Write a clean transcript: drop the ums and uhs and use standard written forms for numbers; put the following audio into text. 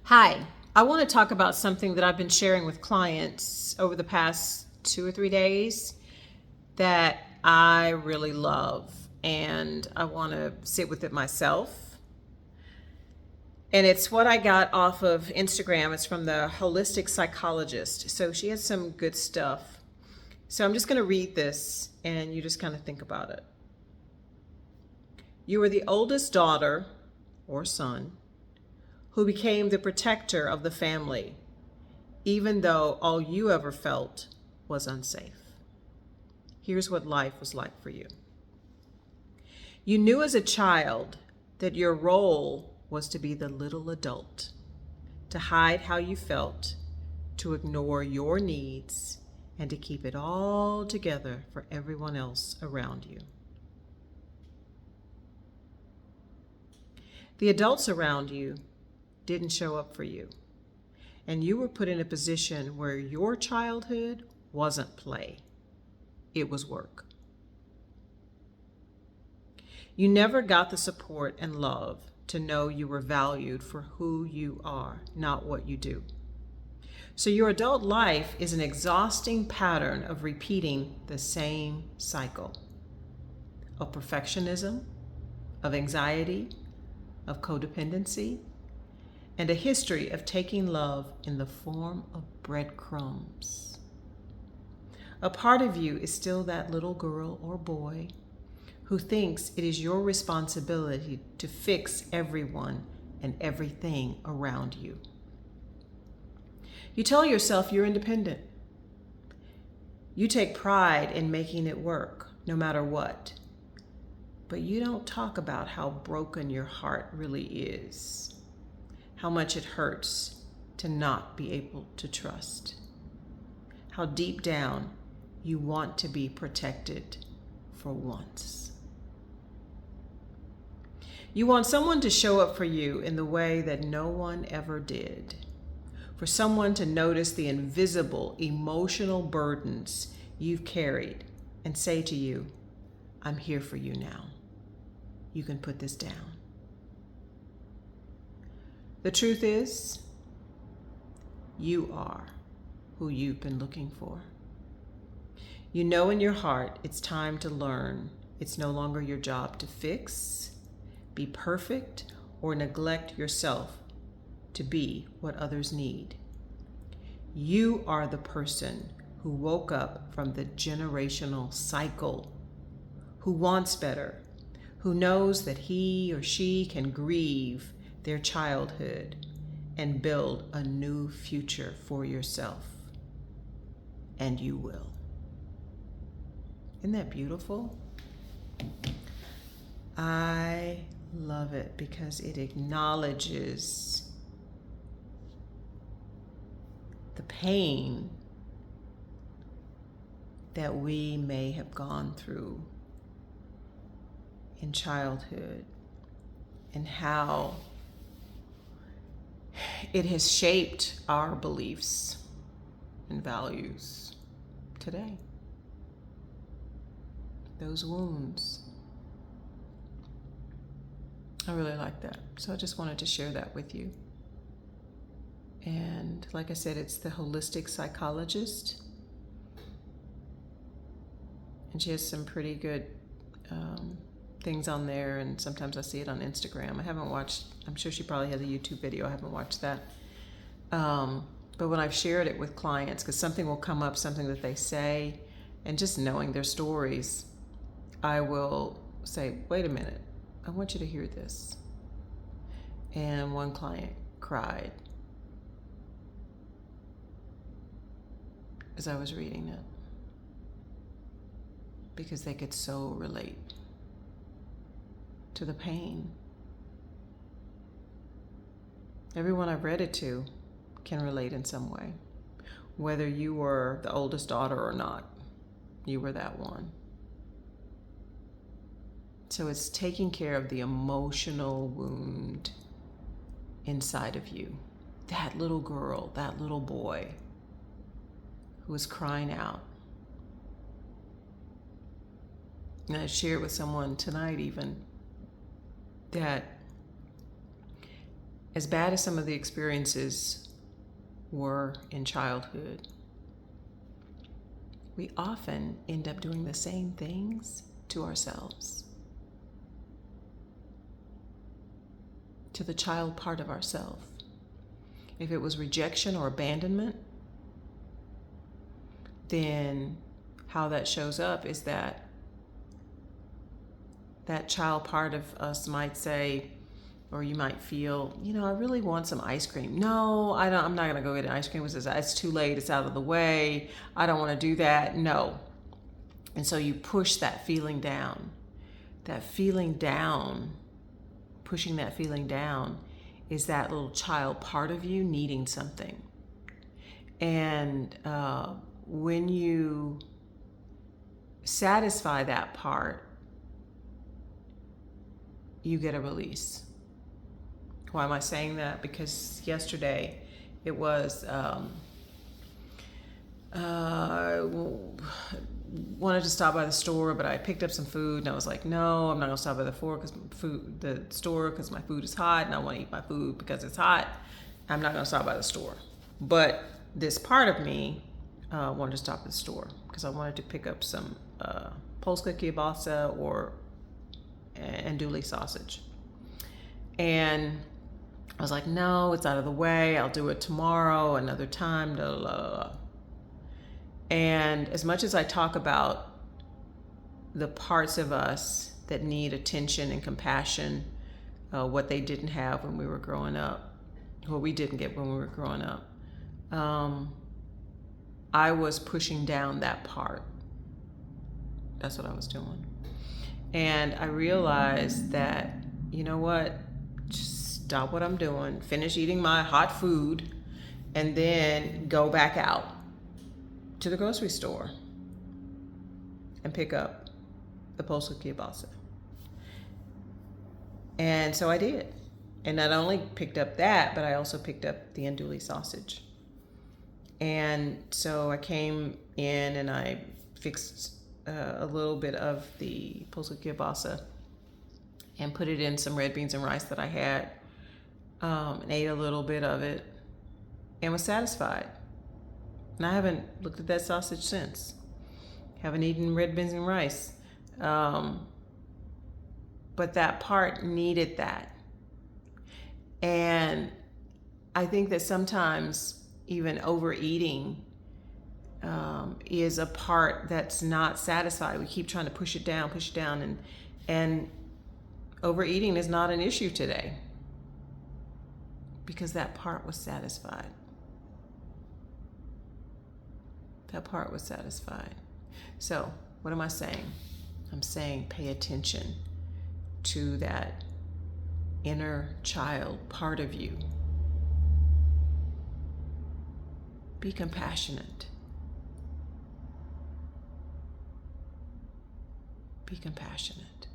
Hi, I want to talk about something that I've been sharing with clients over the past 2 or 3 days that I really love, and I want to sit with it myself. And it's what I got off of Instagram. It's from the Holistic Psychologist. So she has some good stuff. So I'm just going to read this and you just kind of think about it. You were the oldest daughter or son who became the protector of the family, even though all you ever felt was unsafe. Here's what life was like for you. You knew as a child that your role was to be the little adult, to hide how you felt, to ignore your needs, and to keep it all together for everyone else around you. The adults around you didn't show up for you, and you were put in a position where your childhood wasn't play, it was work. You never got the support and love to know you were valued for who you are, not what you do. So your adult life is an exhausting pattern of repeating the same cycle of perfectionism, of anxiety, of codependency, and a history of taking love in the form of breadcrumbs. A part of you is still that little girl or boy who thinks it is your responsibility to fix everyone and everything around you. You tell yourself you're independent. You take pride in making it work, no matter what. But you don't talk about how broken your heart really is, how much it hurts to not be able to trust, how deep down you want to be protected for once. You want someone to show up for you in the way that no one ever did. For someone to notice the invisible emotional burdens you've carried and say to you, I'm here for you now. You can put this down. The truth is, you are who you've been looking for. You know in your heart it's time to learn. It's no longer your job to fix, be perfect, or neglect yourself to be what others need. You are the person who woke up from the generational cycle, who wants better, who knows that he or she can grieve their childhood and build a new future for yourself. And you will. Isn't that beautiful? I love it because it acknowledges the pain that we may have gone through in childhood and how it has shaped our beliefs and values today. Those wounds. I really like that. So I just wanted to share that with you. And like I said, it's the Holistic Psychologist. And she has some pretty good things on there, and sometimes I see it on Instagram. I haven't watched, I'm sure she probably has a YouTube video. I haven't watched that. But when I've shared it with clients, because something will come up, something that they say, and just knowing their stories, I will say, wait a minute, I want you to hear this. And one client cried as I was reading it because they could so relate to the pain. Everyone I've read it to can relate in some way. Whether you were the oldest daughter or not, you were that one. So it's taking care of the emotional wound inside of you. That little girl, that little boy who was crying out. And I shared with someone tonight even that as bad as some of the experiences were in childhood, we often end up doing the same things to ourselves, to the child part of ourselves. If it was rejection or abandonment, then how that shows up is that child part of us might say, or you might feel, I really want some ice cream. No, I don't. I'm not gonna go get an ice cream. It's too late. It's out of the way. I don't want to do that. No. And so you push that feeling down. That feeling down, pushing that feeling down, is that little child part of you needing something. And when you satisfy that part, you get a release. Why am I saying that? Because yesterday it was, wanted to stop by the store, but I picked up some food and I was like, no, I'm not gonna stop by the store because my food is hot and I want to eat my food because it's hot. I'm not gonna stop by the store. But this part of me wanted to stop at the store because I wanted to pick up some polska kielbasa or andouille sausage. And I was like, no, it's out of the way. I'll do it tomorrow, another time, blah, blah, blah. And as much as I talk about the parts of us that need attention and compassion, what they didn't have when we were growing up, what we didn't get when we were growing up, I was pushing down that part. That's what I was doing. And I realized that, you know what? Just stop what I'm doing, finish eating my hot food, and then go back out to the grocery store and pick up the polska kielbasa. And so I did. And not only picked up that, but I also picked up the andouille sausage. And so I came in and I fixed a little bit of the polska kielbasa and put it in some red beans and rice that I had, and ate a little bit of it and was satisfied. And I haven't looked at that sausage since. Haven't eaten red beans and rice. But that part needed that. And I think that sometimes even overeating is a part that's not satisfied. We keep trying to push it down, and overeating is not an issue today because that part was satisfied. That part was satisfied. So what am I saying? I'm saying pay attention to that inner child part of you. Be compassionate. Be compassionate.